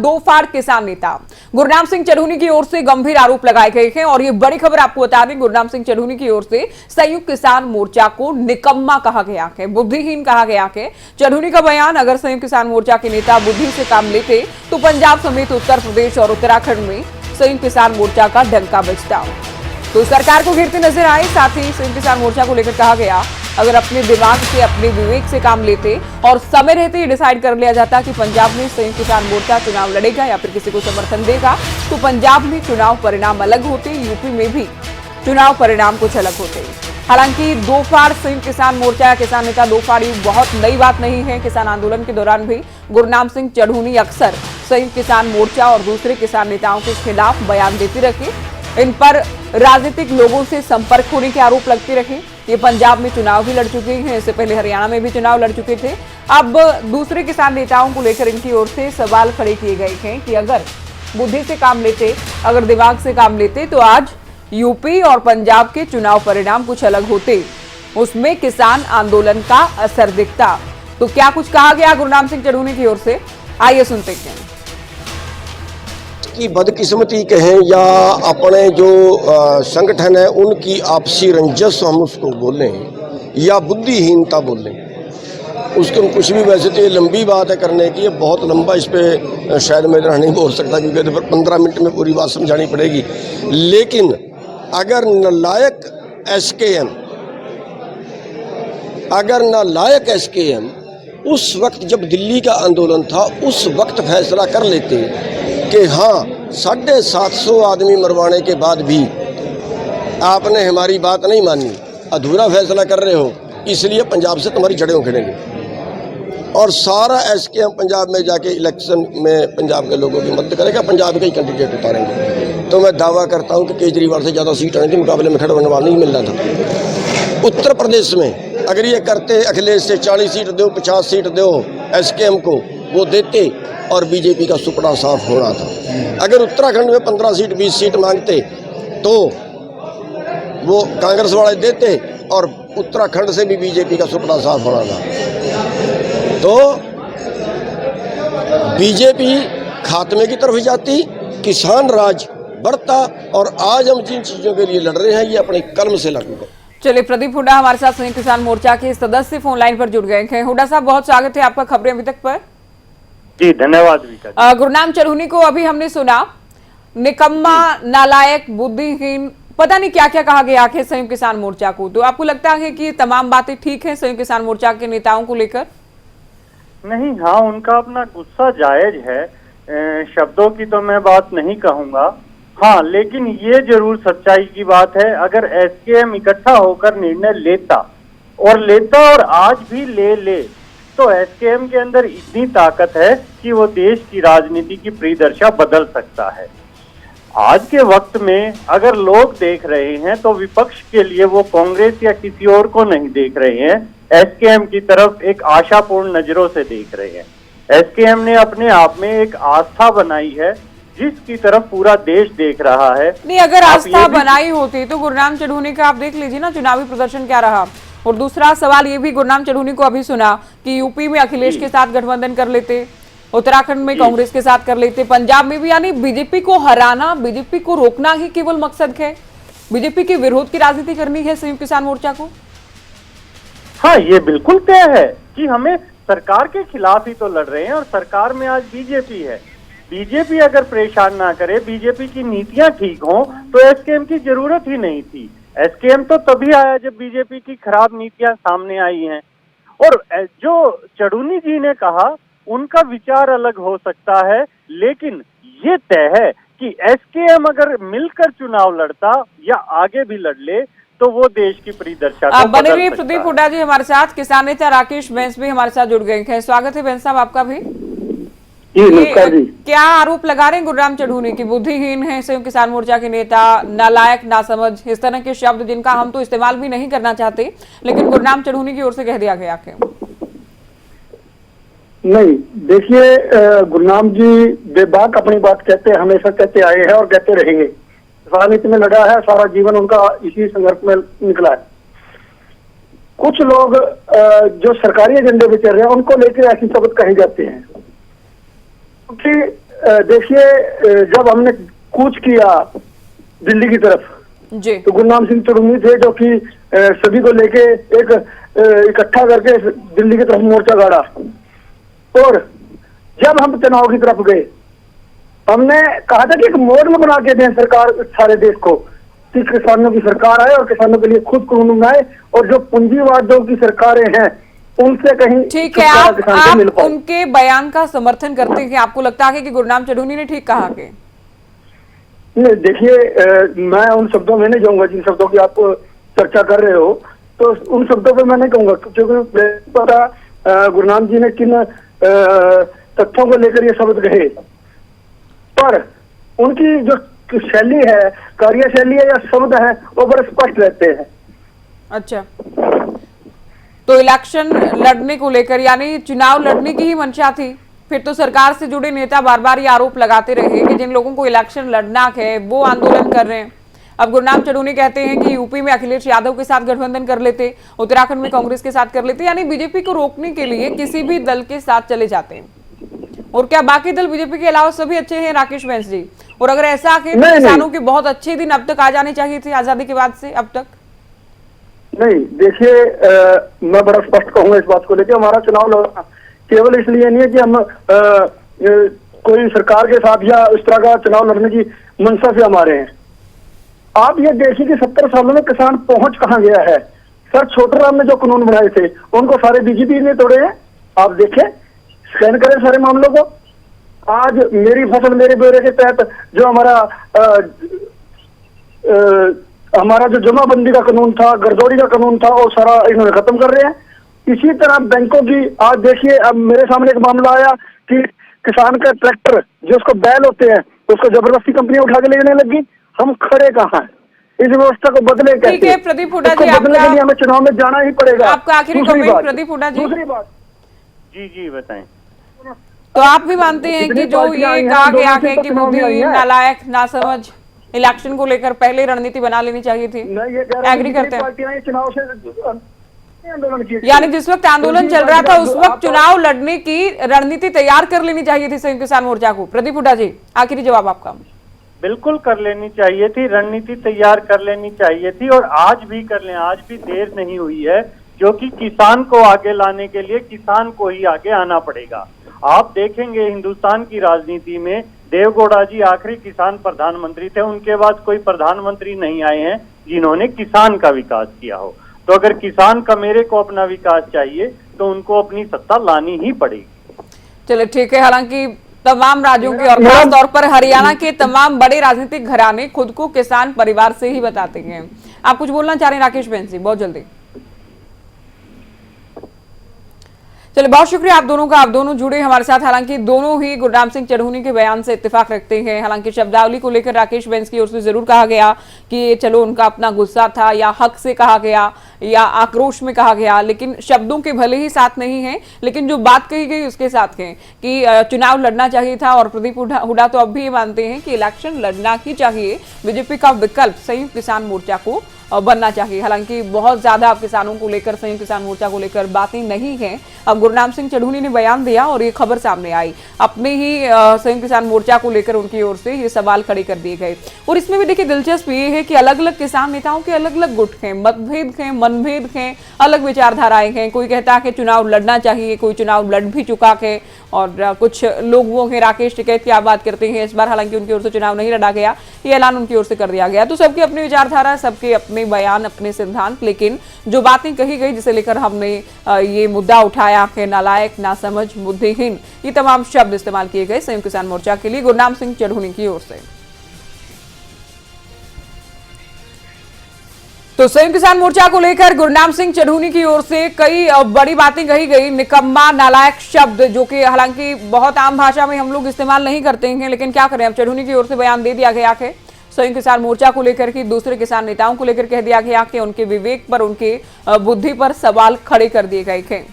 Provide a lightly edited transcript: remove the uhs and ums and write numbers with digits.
दो फाड़ किसान नेता गुरनाम सिंह चढ़ूनी की ओर से गंभीर आरोप लगाए गए हैं और ये बड़ी खबर आपको बता दें, गुरनाम सिंह चढ़ूनी की ओर से संयुक्त किसान मोर्चा को निकम्मा कहा गया है, बुद्धिहीन कहा गया है। चढ़ूनी का बयान, अगर संयुक्त किसान मोर्चा के नेता बुद्धि से काम लेते तो पंजाब समेत उत्तर प्रदेश और उत्तराखंड में संयुक्त किसान मोर्चा का डंका बजता। तो सरकार को घेरते नजर आए। साथ ही संयुक्त किसान मोर्चा को लेकर कहा गया, अगर अपने दिमाग से, अपने विवेक से काम लेते और समय रहते ही डिसाइड कर लिया जाता कि पंजाब में संयुक्त किसान मोर्चा चुनाव लड़ेगा या फिर किसी को समर्थन देगा, तो पंजाब में चुनाव परिणाम अलग होते, यूपी में भी चुनाव परिणाम कुछ अलग होते। हालांकि दो फाड़ संयुक्त किसान मोर्चा या किसान नेता दो फाड़ी बहुत नई बात नहीं है। किसान आंदोलन के दौरान भी गुरनाम सिंह चढ़ूनी अक्सर संयुक्त किसान मोर्चा और दूसरे किसान नेताओं के खिलाफ बयान देते रहे। इन पर राजनीतिक लोगों से संपर्क होने के आरोप लगते रहे। ये पंजाब में चुनाव भी लड़ चुके हैं, इससे पहले हरियाणा में भी चुनाव लड़ चुके थे। अब दूसरे किसान नेताओं को लेकर इनकी ओर से सवाल खड़े किए गए हैं कि अगर बुद्धि से काम लेते, अगर दिमाग से काम लेते तो आज यूपी और पंजाब के चुनाव परिणाम कुछ अलग होते, उसमें किसान आंदोलन का असर दिखता। तो क्या कुछ कहा गया गुरनाम सिंह चढ़ूनी की ओर से, आइए सुनते हैं। की बदकिस्मती कहें या अपने जो संगठन है उनकी आपसी रंजस हम उसको बोलें या बुद्धिहीनता बोलें, उसको कुछ भी। वैसे तो ये लंबी बात है करने की, ये बहुत लंबा, इस पे शायद मैं नहीं बोल सकता क्योंकि तो 15 मिनट में पूरी बात समझानी पड़ेगी। लेकिन अगर नालायक एसकेएम, अगर नालायक एसकेएम उस वक्त जब दिल्ली का आंदोलन था उस वक्त फैसला कर लेते कि हाँ 750 आदमी मरवाने के बाद भी आपने हमारी बात नहीं मानी, अधूरा फैसला कर रहे हो, इसलिए पंजाब से तुम्हारी जड़ें उखेड़ेंगे और सारा एसकेएम पंजाब में जाके इलेक्शन में पंजाब के लोगों की मदद करेगा, पंजाब के ही कैंडिडेट उतारेंगे। तो मैं दावा करता हूँ कि केजरीवाल से ज़्यादा सीट आने के मुकाबले में खड़ा बनवाल नहीं मिलना था। उत्तर प्रदेश में अगर ये करते अखिलेश से 40 सीट दो, 50 सीट दो एसकेएम को, वो देते और बीजेपी का सुपड़ा साफ होना था। अगर उत्तराखंड में 15 सीट 20 सीट मांगते तो वो कांग्रेस वाले देते और उत्तराखंड से भी बीजेपी का सुपड़ा साफ होना था। तो बीजेपी खात्मे की तरफ जाती, किसान राज बढ़ता और आज हम जिन चीजों के लिए लड़ रहे हैं ये अपने कलम से लड़ेंगे। चलिए, प्रदीप हुड्डा हमारे साथ संयुक्त किसान मोर्चा के सदस्य फोन लाइन पर जुड़ गए हैं। हुड्डा साहब, बहुत स्वागत है आपका खबरें अभी तक पर। जी धन्यवाद। गुरनाम चढ़ूनी को अभी हमने सुना, निकम्मा, नालायक, बुद्धिहीन, पता नहीं क्या क्या कहा गया है संयुक्त किसान मोर्चा को। तो आपको लगता है कि तमाम बातें ठीक है संयुक्त किसान मोर्चा के नेताओं को लेकर? नहीं, हाँ, उनका अपना गुस्सा जायज है, शब्दों की तो मैं बात नहीं कहूंगा। हाँ, लेकिन ये जरूर सच्चाई की बात है, अगर एसकेएम इकट्ठा होकर निर्णय लेता और आज भी ले तो एसकेएम के अंदर इतनी ताकत है कि वो देश की राजनीति की परिदशा बदल सकता है। आज के वक्त में अगर लोग देख रहे हैं तो विपक्ष के लिए वो कांग्रेस या किसी और को नहीं देख रहे हैं, एसकेएम की तरफ एक आशापूर्ण नजरों से देख रहे हैं। एसकेएम ने अपने आप में एक आस्था बनाई है जिसकी तरफ पूरा देश देख रहा है। नहीं, अगर आस्था बनाई होती तो गुरनाम चढ़ूनी का आप देख लीजिए ना चुनावी प्रदर्शन क्या रहा। और दूसरा सवाल ये भी, गुरनाम चढ़ूनी को अभी सुना कि यूपी में अखिलेश के साथ गठबंधन कर लेते, उत्तराखंड में कांग्रेस के साथ कर लेते, पंजाब में भी, यानी बीजेपी को हराना, बीजेपी को रोकना ही केवल मकसद है। बीजेपी के विरोध की राजनीति करनी है संयुक्त किसान मोर्चा को। हाँ, ये बिल्कुल तय है कि हमें सरकार के खिलाफ ही तो लड़ रहे हैं और सरकार में आज बीजेपी है। बीजेपी अगर परेशान ना करे, बीजेपी की नीतियां ठीक हों तो एसकेएम की जरूरत ही नहीं थी। एसकेएम तो तभी आया जब बीजेपी की खराब नीतियां सामने आई हैं। और जो चढ़ूनी जी ने कहा, उनका विचार अलग हो सकता है, लेकिन ये तय है कि एसकेएम अगर मिलकर चुनाव लड़ता या आगे भी लड़ ले तो वो देश की परिदशा को बदल बने रहिए। सकता प्रदीप है। हुड्डा जी हमारे साथ, किसान नेता राकेश बैंस भी हमारे साथ जुड़ गए हैं। स्वागत है बैंस साहब आपका भी। जी। क्या आरोप लगा रहे हैं गुरनाम चढ़ूनी की, बुद्धिहीन है संयुक्त किसान मोर्चा के नेता, नालायक, नासमझ, इस तरह के शब्द जिनका हम तो इस्तेमाल भी नहीं करना चाहते, लेकिन गुरनाम चढ़ूनी की ओर से कह दिया गया है। नहीं, देखिए, गुरनाम जी बेबाक अपनी बात कहते, हमेशा कहते आए हैं और कहते रहेंगे। राजनीति में लड़ा है, सारा जीवन उनका इसी संघर्ष में निकला है। कुछ लोग जो सरकारी एजेंडे पे चल रहे हैं उनको लेकर ऐसी शब्द कहे जाते हैं क्योंकि देखिए, जब हमने कूच किया दिल्ली की तरफ, जी तो गुरनाम सिंह चढ़ूनी थे जो कि सभी को लेके एक इकट्ठा करके दिल्ली की तरफ मोर्चा गाड़ा। और जब हम चुनाव की तरफ गए, हमने कहा था कि एक मॉडल बना के दें सरकार सारे देश को, कि किसानों की सरकार आए और किसानों के लिए खुद कानून बनाए, और जो पूंजीवादियों की सरकारें हैं उनसे कहीं ठीक है। छुटकारा किसान को मिल आप पाए। उनके बयान का समर्थन करते हैं कि आपको लगता है कि गुरनाम चढ़ूनी ने ठीक कहा कि नहीं, देखिए, मैं उन शब्दों में नहीं जाऊंगा जिन शब्दों की आप चर्चा कर रहे हो, तो उन शब्दों पे मैं नहीं कहूंगा, क्योंकि मुझे पता गुरनाम जी ने किन तथ्यों को लेकर ये शब्द कहे। पर उनकी जो शैली है, कार्यशैली है या शब्द है, वो बड़े स्पष्ट रहते हैं। अच्छा, तो इलेक्शन लड़ने को लेकर यानी चुनाव लड़ने की ही मंशा थी, फिर तो सरकार से जुड़े नेता बार बार ये आरोप लगाते रहे कि जिन लोगों को इलेक्शन लड़ना है वो आंदोलन कर रहे हैं। अब गुरनाम चढ़ूनी कहते हैं कि यूपी में अखिलेश यादव के साथ गठबंधन कर लेते, उत्तराखंड में कांग्रेस के साथ कर लेते, यानी बीजेपी को रोकने के लिए किसी भी दल के साथ चले जाते हैं। और क्या बाकी दल बीजेपी के अलावा सभी अच्छे हैं राकेश बैस जी? और अगर ऐसा है तो किसानों के बहुत अच्छे दिन अब तक आ जाने चाहिए थे आजादी के बाद से अब तक। नहीं, देखिए, मैं बड़ा स्पष्ट कहूंगा इस बात को लेकर, हमारा चुनाव लड़ना केवल इसलिए नहीं है कि हम कोई सरकार के साथ या इस तरह का चुनाव लड़ने की मंशा से हमारे हैं। आप ये देखिए कि 70 सालों में किसान पहुंच कहां गया है। सर छोटे राम ने जो कानून बनाए थे उनको सारे बीजेपी ने तोड़े हैं। आप देखें, स्कैन करें सारे मामलों को। आज मेरी फसल मेरे ब्यौरे के तहत जो हमारा जो जमाबंदी का कानून था, गरदौरी का कानून था, और सारा इन्होंने खत्म कर रहे हैं। इसी तरह बैंकों की आज देखिए, अब मेरे सामने एक मामला आया कि किसान का ट्रैक्टर जो उसको बैल होते हैं उसको जबरदस्ती कंपनियां उठा के लेने लगी। हम खड़े कहाँ हैं? इस व्यवस्था को बदले कैसे? ठीक है प्रदीप हुड्डा जी, बदलने के लिए हमें चुनाव में जाना ही पड़ेगा। आपका आखिरी कमेंट प्रदीप हुड्डा जी। दूसरी बात, जी बताएं। तो आप भी मानते हैं कि जो ये कहा गया है कि बुद्धिहीन, नालायक, नासमझ इलेक्शन को लेकर पहले रणनीति बना लेनी चाहिए थी, एग्री करते हैं? पार्टियां चुनाव से आंदोलन किए, यानी जिस वक्त आंदोलन चल रहा था उस वक्त चुनाव लड़ने की रणनीति तैयार कर लेनी चाहिए थी संयुक्त किसान मोर्चा को। प्रदीप हुड्डा जी, आखिरी जवाब आपका। बिल्कुल कर लेनी चाहिए थी, रणनीति तैयार कर लेनी चाहिए थी, और आज भी कर लें। आज भी देर नहीं हुई है, जो कि किसान को आगे लाने के लिए किसान को ही आगे आना पड़ेगा। आप देखेंगे हिंदुस्तान की राजनीति में देवगौड़ा जी आखिरी किसान प्रधानमंत्री थे, उनके बाद कोई प्रधानमंत्री नहीं आए हैं जिन्होंने किसान का विकास किया हो। तो अगर किसान का मेरे को अपना विकास चाहिए तो उनको अपनी सत्ता लानी ही पड़ेगी। चलो ठीक है। हालांकि तमाम राज्यों के और खास तौर पर हरियाणा के तमाम बड़े राजनीतिक घराने खुद को किसान परिवार से ही बताते हैं। आप कुछ बोलना चाह रहे हैं राकेश बैस जी, बहुत जल्दी? चलिए, बहुत शुक्रिया आप दोनों का, आप दोनों जुड़े हमारे साथ। हालांकि दोनों ही गुरनाम सिंह चढ़ूनी के बयान से इत्तेफाक रखते हैं। हालांकि शब्दावली को लेकर राकेश बैस की ओर से जरूर कहा गया कि चलो उनका अपना गुस्सा था, या हक से कहा गया, या आक्रोश में कहा गया, लेकिन शब्दों के भले ही साथ नहीं है, लेकिन जो बात कही गई उसके साथ है कि चुनाव लड़ना चाहिए था। और प्रदीप हुड्डा तो अब भी ये मानते हैं कि इलेक्शन लड़ना ही चाहिए, बीजेपी का विकल्प संयुक्त किसान मोर्चा को बनना चाहिए। हालांकि बहुत ज्यादा अब किसानों को लेकर, संयुक्त किसान मोर्चा को लेकर बातें नहीं है। अब गुरनाम सिंह चढ़ूनी ने बयान दिया और ये खबर सामने आई, अपने ही संयुक्त किसान मोर्चा को लेकर उनकी ओर से ये सवाल खड़े कर दिए गए। और इसमें भी देखिए दिलचस्प ये है कि अलग अलग किसान नेताओं के अलग अलग गुट हैं, मतभेद हैं, मनभेद हैं, अलग विचारधाराएं हैं। कोई कहता है कि चुनाव लड़ना चाहिए, कोई चुनाव लड़ भी चुका है, और कुछ लोग वो हैं राकेश टिकैत की आप बात करते हैं इस बार। हालांकि उनकी ओर से चुनाव नहीं लड़ा गया, ये ऐलान उनकी ओर से कर दिया गया। तो सबकी अपनी विचारधारा, सबके अपने बयान, अपने सिद्धांत, लेकिन जो बातें कही गई जिसे लेकर हमने ये मुद्दा उठाया है, नालायक, नासमझ, बुद्धिहीन, ये तमाम शब्द इस्तेमाल किए गए संयुक्त किसान मोर्चा के लिए गुरनाम सिंह चढ़ूनी की ओर से। तो संयुक्त किसान मोर्चा को लेकर गुरनाम सिंह चढ़ूनी की ओर से कई बड़ी बातें कही गई। निकम्मा, नालायक शब्द जो कि हालांकि बहुत आम भाषा में हम लोग इस्तेमाल नहीं करते हैं, लेकिन क्या करें, अब चढ़ूनी की ओर से बयान दे दिया गया है। संयुक्त किसान मोर्चा को लेकर के दूसरे किसान नेताओं को लेकर कह दिया गया कि उनके विवेक पर, उनके बुद्धि पर सवाल खड़े कर दिए गए हैं।